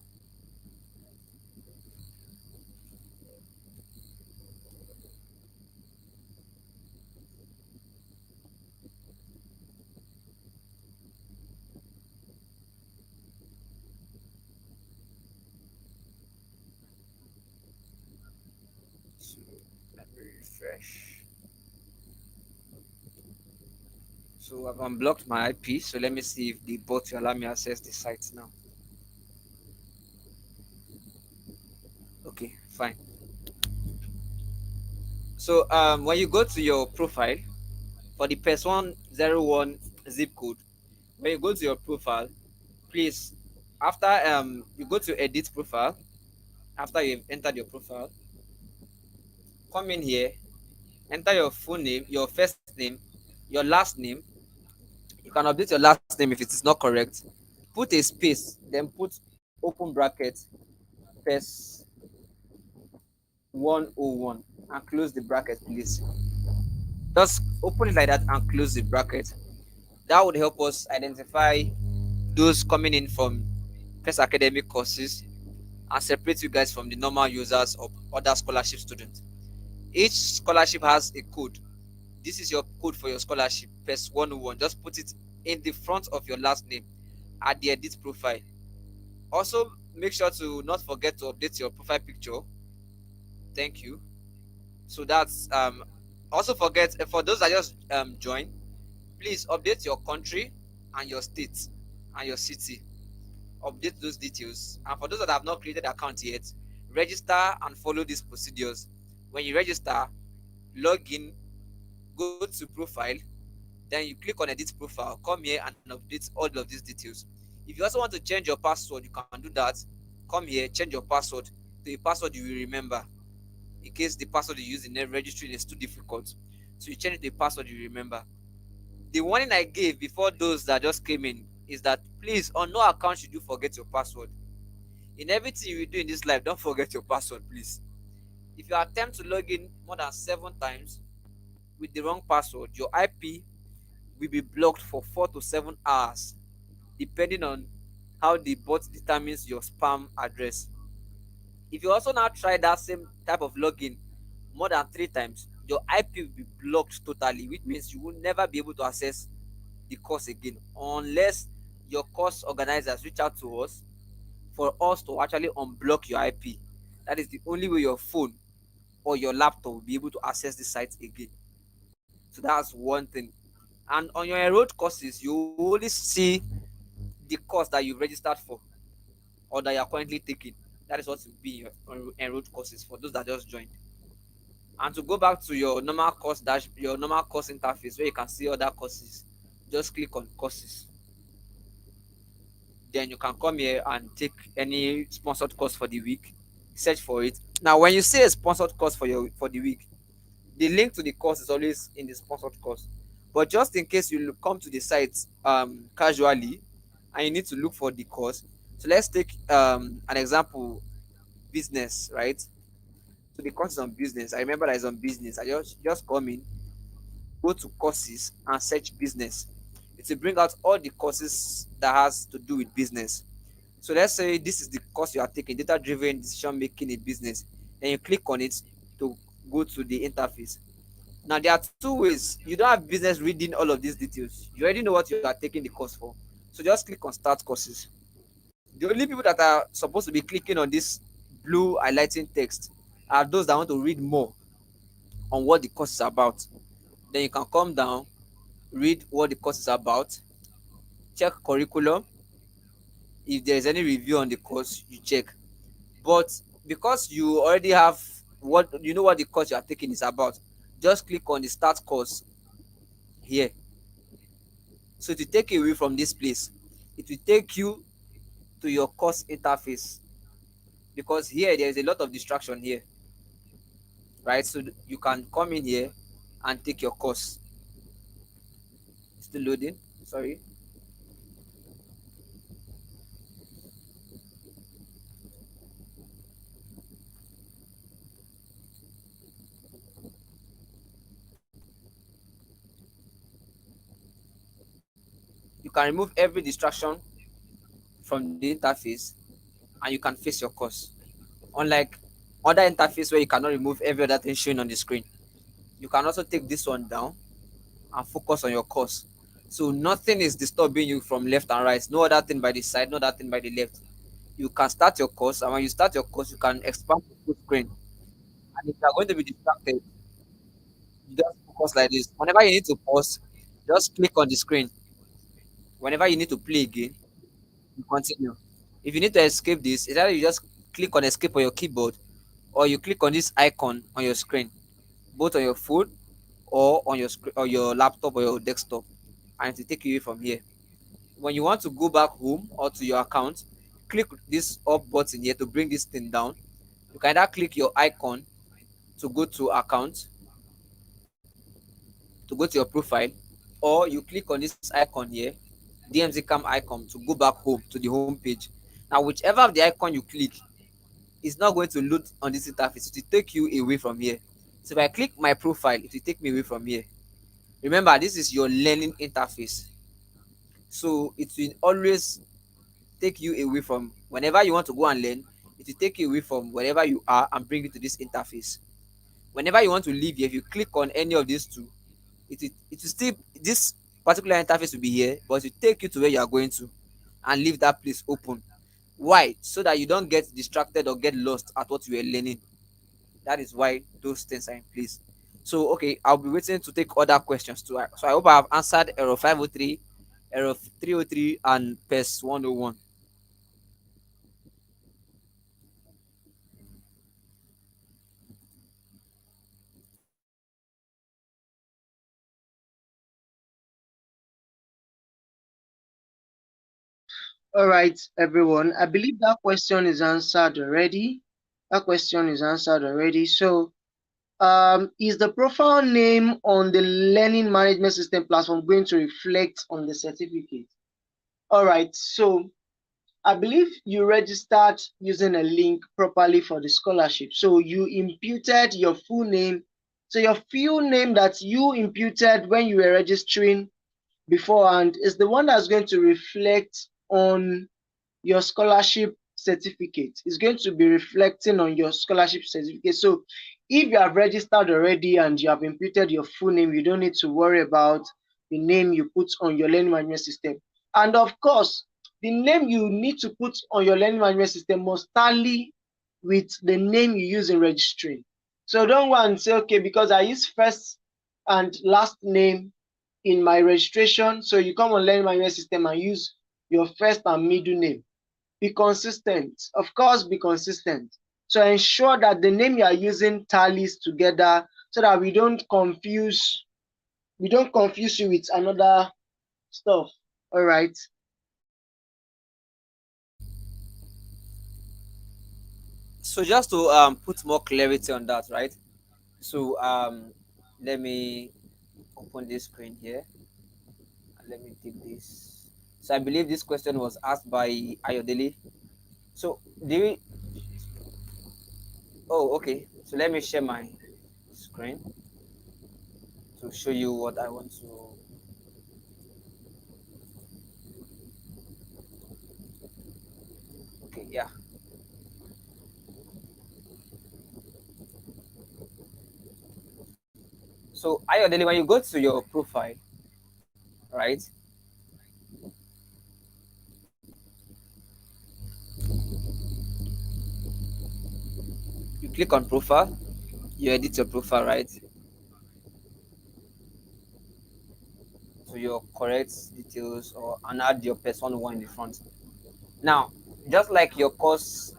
So let me refresh. So I've unblocked my IP. So let me see if the bot will allow me access the site now. Okay, fine. So when you go to your profile for the ps101 zip code, when you go to your profile, please, after you go to edit profile, after you've entered your profile, come in here, enter your full name, your first name, your last name. You can update your last name if it is not correct. Put a space, then put open bracket pers 101 and close the bracket, please. Just open it like that and close the bracket. That would help us identify those coming in from first academic courses and separate you guys from the normal users of other scholarship students. Each scholarship has a code. This is your code for your scholarship, PES 101. Just put it in the front of your last name at the edit profile. Also, make sure to not forget to update your profile picture. Thank you. So that's also forget for those that just join, please update your country and your state and your city. Update those details. And for those that have not created account yet, register and follow these procedures. When you register, log in, go to profile, then you click on edit profile, come here and update all of these details. If you also want to change your password, you can do that. Come here, change your password to a password you will remember, in case the password you use in the registry is too difficult. So you change it to a password you remember. The warning I gave before those that just came in is that please, on no account should you forget your password. In everything you do in this life, don't forget your password, please. If you attempt to log in more than 7 times with the wrong password, your IP will be blocked for 4 to 7 hours, depending on how the bot determines your spam address. If you also now try that same type of login more than 3 times, your IP will be blocked totally, which means you will never be able to access the course again unless your course organizers reach out to us for us to actually unblock your IP. That is the only way your phone or your laptop will be able to access the site again. So that's one thing. And on your enrolled courses, you will only see the course that you've registered for or that you are currently taking. That is what will be in your enrolled courses for those that just joined. And to go back to your normal course your normal course interface where you can see other courses, just click on courses. Then you can come here and take any sponsored course for the week. Search for it. Now, when you see a sponsored course for the week, the link to the course is always in the sponsored course. But just in case you come to the site casually and you need to look for the course, so let's take an example, business, right? So the course is on business. I remember that it's on business. I just come in, go to courses and search business. It will bring out all the courses that has to do with business. So let's say this is the course you are taking, data driven decision making in business. Then you click on it to go to the interface. Now there are two ways. You don't have business reading all of these details. You already know what you are taking the course for. So just click on start courses. The only people that are supposed to be clicking on this blue highlighting text are those that want to read more on what the course is about. Then you can come down, read what the course is about, check curriculum. If there is any review on the course, you check. But because you already have what you know what the course you are taking is about, just click on the start course here. So to take you away from this place, it will take you to your course interface, because here there is a lot of distraction here, right? So you can come in here and take your course. Still loading. Sorry. You can remove every distraction from the interface, and you can face your course. Unlike other interface where you cannot remove every other thing showing on the screen, you can also take this one down and focus on your course. So nothing is disturbing you from left and right. No other thing by the side, no other thing by the left. You can start your course, and when you start your course, you can expand the full screen. And if you are going to be distracted, you just focus like this. Whenever you need to pause, just click on the screen. Whenever you need to play again, you continue. If you need to escape this, either you just click on escape on your keyboard, or you click on this icon on your screen, both on your phone or on your screen or your laptop or your desktop, and it will take you away from here. When you want to go back home or to your account, click this up button here to bring this thing down. You can either click your icon to go to account, to go to your profile, or you click on this icon here, DMZ KAM icon, to go back home to the home page. Now, whichever of the icon you click is not going to load on this interface. It will take you away from here. So if I click my profile, it will take me away from here. Remember, this is your learning interface. So it will always take you away from whenever you want to go and learn, it will take you away from wherever you are and bring you to this interface. Whenever you want to leave here, if you click on any of these two, it will still, this particular interface will be here, but it will take you to where you are going to and leave that place open. Why? So that you don't get distracted or get lost at what you are learning. That is why those things are in place. So okay, I'll be waiting to take other questions too. So I hope I have answered error 503, error 303, and PES 101. All right, everyone. I believe that question is answered already. That question is answered already. So, is the profile name on the learning management system platform going to reflect on the certificate? All right. So, I believe you registered using a link properly for the scholarship. So, you imputed your full name. So, your full name that you imputed when you were registering beforehand is the one that's going to reflect on your scholarship certificate. Is going to be reflecting on your scholarship certificate. So if you have registered already and you have imputed your full name, you don't need to worry about the name you put on your learning management system. And of course, the name you need to put on your learning management system must tally with the name you use in registering. So don't go and say, okay, because I use first and last name in my registration, so you come on learning management system and use your first and middle name. Be consistent. Of course, be consistent. So ensure that the name you are using tallies together so that we don't confuse you with another stuff. All right. So just to put more clarity on that, right? So let me open this screen here and let me take this. So I believe this question was asked by Ayodele. So do we, oh okay. So let me share my screen to show you what I want to. Okay, yeah. So Ayodele, when you go to your profile, right? You click on profile, you edit your profile, right? To your correct details or and add your person one in the front. Now, just like your course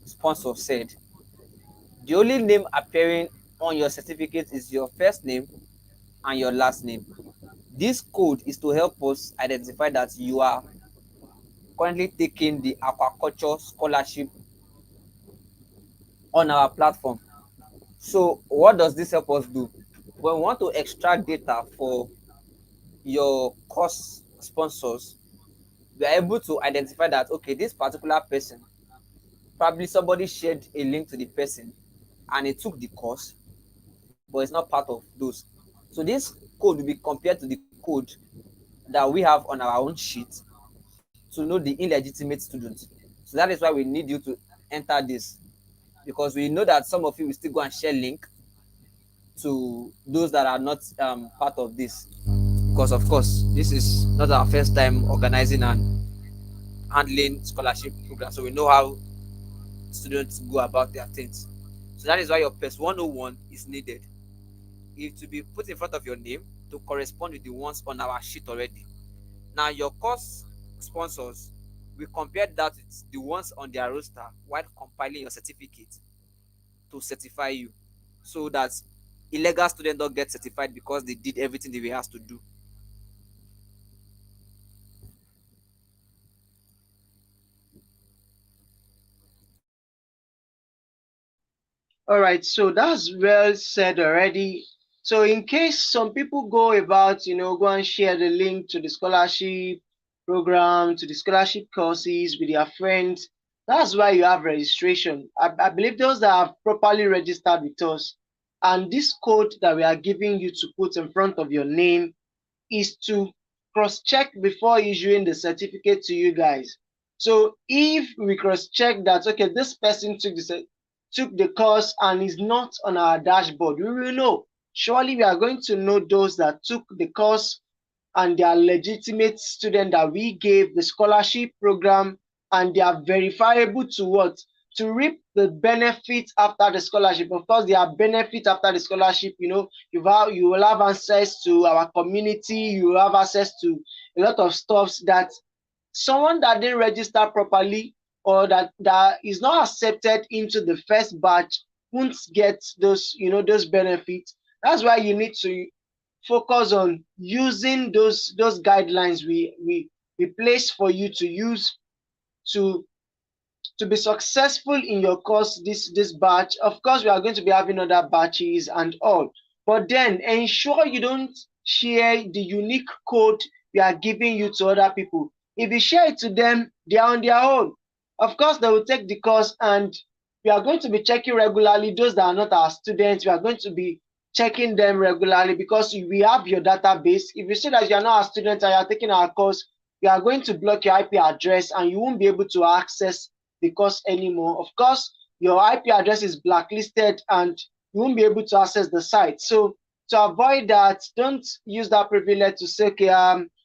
sponsor said, the only name appearing on your certificate is your first name and your last name. This code is to help us identify that you are currently taking the aquaculture scholarship on our platform. So, what does this help us do? When we want to extract data for your course sponsors, we are able to identify that okay, this particular person, probably somebody shared a link to the person and he took the course, but it's not part of those. So this code will be compared to the code that we have on our own sheet to know the illegitimate students. So that is why we need you to enter this, because we know that some of you will still go and share link to those that are not part of this, because of course this is not our first time organizing and handling scholarship program, so we know how students go about their things. So that is why your PES 101 is needed. It to be put in front of your name to correspond with the ones on our sheet already. Now your course sponsors, we compared that with the ones on their roster while compiling your certificate to certify you, so that illegal students don't get certified because they did everything they were asked to do. All right, so that's well said already. So in case some people go about, go and share the link to the scholarship program, to the scholarship courses with their friends, that's why you have registration. I believe those that have properly registered with us, and this code that we are giving you to put in front of your name is to cross-check before issuing the certificate to you guys. So if we cross-check that, okay, this person took the course and is not on our dashboard, we will know. Surely we are going to know those that took the course and they are legitimate students that we gave the scholarship program, and they are verifiable to what? To reap the benefit after the scholarship. Of course, there are benefits after the scholarship. You will have access to our community, you will have access to a lot of stuffs that someone that didn't register properly, or that is not accepted into the first batch, won't get those benefits. That's why you need to focus on using those guidelines we place for you to use to be successful in your course this batch. Of course, we are going to be having other batches and all, but then ensure you don't share the unique code we are giving you to other people. If you share it to them, they are on their own. Of course, they will take the course, and we are going to be checking regularly those that are not our students. We are going to be checking them regularly because we have your database. If you see that you are not a student and you are taking our course, we are going to block your IP address and you won't be able to access the course anymore. Of course, your IP address is blacklisted and you won't be able to access the site. So to avoid that, don't use that privilege to say, okay,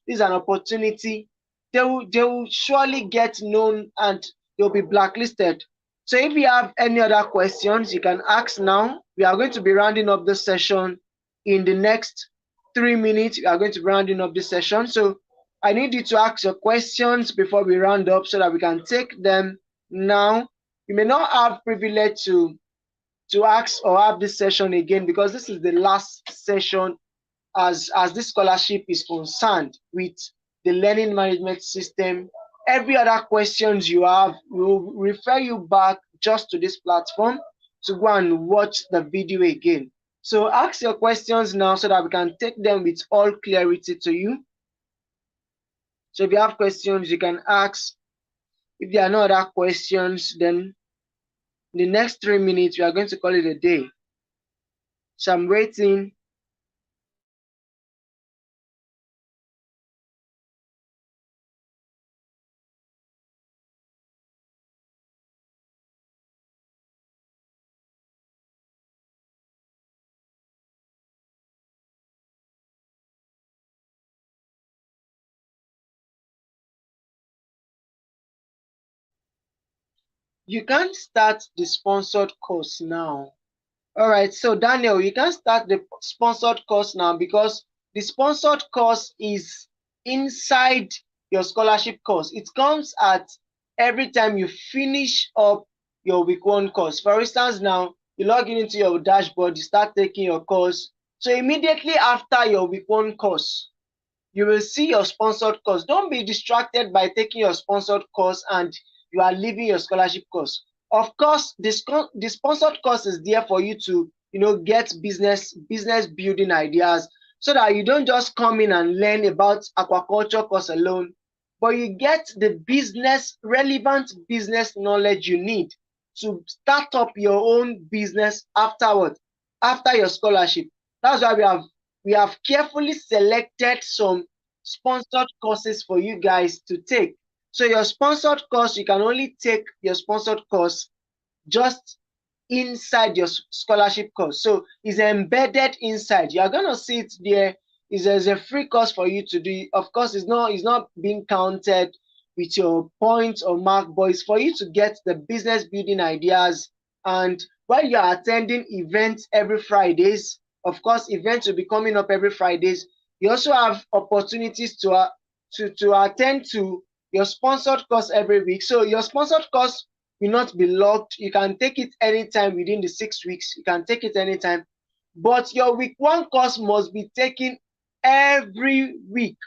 this is an opportunity. They will surely get known and they'll be blacklisted. So if you have any other questions, you can ask now. We are going to be rounding up this session in the next 3 minutes. We are going to be rounding up this session. So I need you to ask your questions before we round up so that we can take them now. You may not have privilege to ask or have this session again because this is the last session as this scholarship is concerned with the learning management system. Every other questions you have, will refer you back just to this platform to go and watch the video again. So ask your questions now so that we can take them with all clarity to you. So if you have questions, you can ask. If there are no other questions, then in the next 3 minutes, we are going to call it a day. So I'm waiting. You can't start the sponsored course now. All right, so Daniel, you can start the sponsored course now because the sponsored course is inside your scholarship course. It comes at every time you finish up your week one course. For instance, now you log in into your dashboard, you start taking your course. So immediately after your week one course, you will see your sponsored course. Don't be distracted by taking your sponsored course and you are leaving your scholarship course. Of course, the sponsored course is there for you to, get business building ideas so that you don't just come in and learn about aquaculture course alone, but you get the business relevant business knowledge you need to start up your own business afterward, after your scholarship. That's why we have carefully selected some sponsored courses for you guys to take. So your sponsored course, you can only take your sponsored course just inside your scholarship course. So it's embedded inside. You are gonna see it there. There's a free course for you to do. Of course, it's not being counted with your points or mark, but it's for you to get the business building ideas. And while you are attending events every Fridays, of course, events will be coming up every Fridays. You also have opportunities to attend to your sponsored course every week. So your sponsored course will not be locked. You can take it anytime within the 6 weeks. You can take it anytime. But your week one course must be taken every week.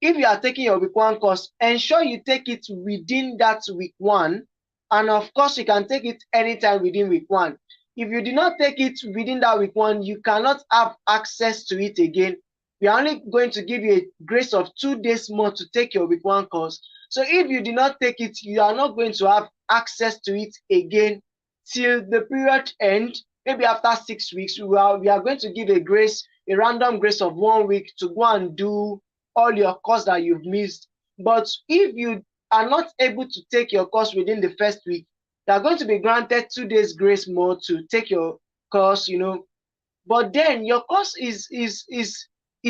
If you are taking your week one course, ensure you take it within that week one. And of course, you can take it anytime within week one. If you do not take it within that week one, you cannot have access to it again. We are only going to give you a grace of 2 days more to take your week one course. So if you do not take it, you are not going to have access to it again till the period end. Maybe after 6 weeks, we are going to give a random grace of 1 week to go and do all your course that you've missed. But if you are not able to take your course within the first week, you are going to be granted 2 days grace more to take your course. But then your course is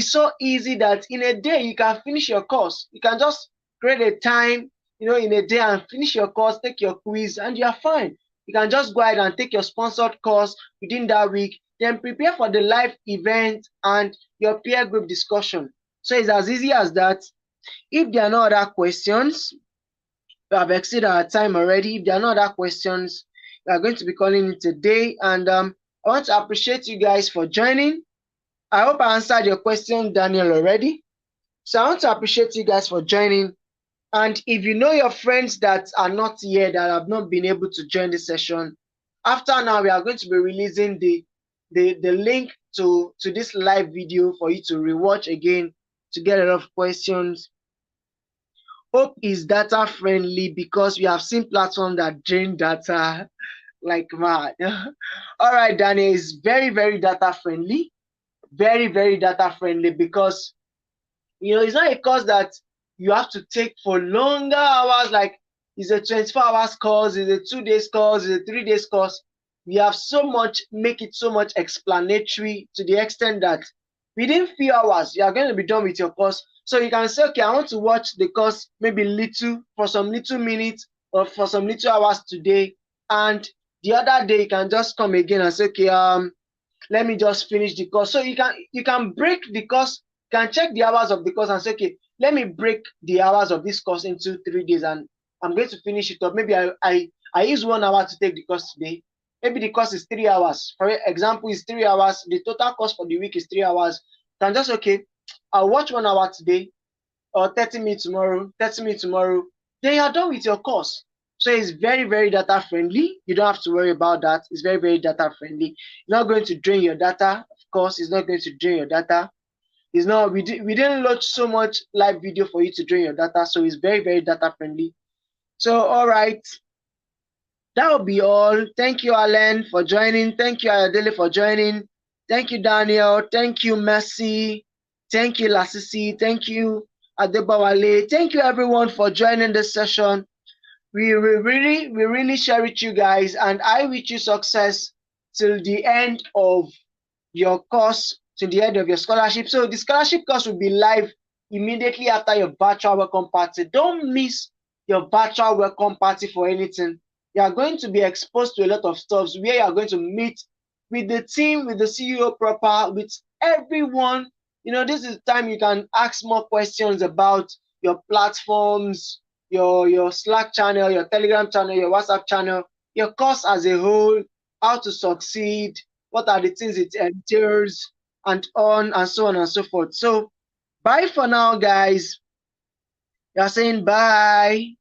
so easy that in a day you can finish your course. You can just create a time, in a day and finish your course, take your quiz, and you're fine. You can just go ahead and take your sponsored course within that week, then prepare for the live event and your peer group discussion. So it's as easy as that. If there are no other questions, we have exceeded our time already. If there are no other questions, we are going to be calling it a day. And I want to appreciate you guys for joining. I hope I answered your question, Daniel, already. So I want to appreciate you guys for joining. And if you know your friends that are not here, that have not been able to join the session, after now we are going to be releasing the link to this live video for you to rewatch again to get a lot of questions. Hope is data friendly because we have seen platforms that drain data like mad. All right, Danny, is very, very data friendly. Very, very data friendly because it's not a course that you have to take for longer hours, like it's a 24 hours course, it's a 2 days course, it's a 3 days course. We have make it so much explanatory to the extent that within few hours you are going to be done with your course. So you can say, okay, I want to watch the course maybe for some little minutes or for some little hours today, and the other day you can just come again and say, okay, let me just finish the course. So you can break the course, you can check the hours of the course and say, okay, let me break the hours of this course into 3 days and I'm going to finish it up. Maybe I use 1 hour to take the course today. Maybe the course is 3 hours. For example, is 3 hours. The total cost for the week is 3 hours. You can just, okay, I'll watch 1 hour today or 30 minutes tomorrow, 30 minutes tomorrow. Then you're done with your course. So it's very, very data friendly. You don't have to worry about that. It's very, very data friendly. It's not going to drain your data. Of course, it's not going to drain your data. It's not. We didn't load so much live video for you to drain your data. So it's very, very data friendly. So all right, that will be all. Thank you, Alan, for joining. Thank you, Ayodele, for joining. Thank you, Daniel. Thank you, Mercy. Thank you, Lasisi. Thank you, Adebawale. Thank you, everyone, for joining this session. We really cherish you guys, and I wish you success till the end of your course, till the end of your scholarship. So the scholarship course will be live immediately after your virtual welcome party. Don't miss your virtual welcome party for anything. You are going to be exposed to a lot of stuff where you are going to meet with the team, with the CEO proper, with everyone. This is the time you can ask more questions about your platforms, your Slack channel, your Telegram channel, your WhatsApp channel, your course as a whole, how to succeed, what are the things it entails, and so on and so forth. So bye for now, guys. You're saying bye.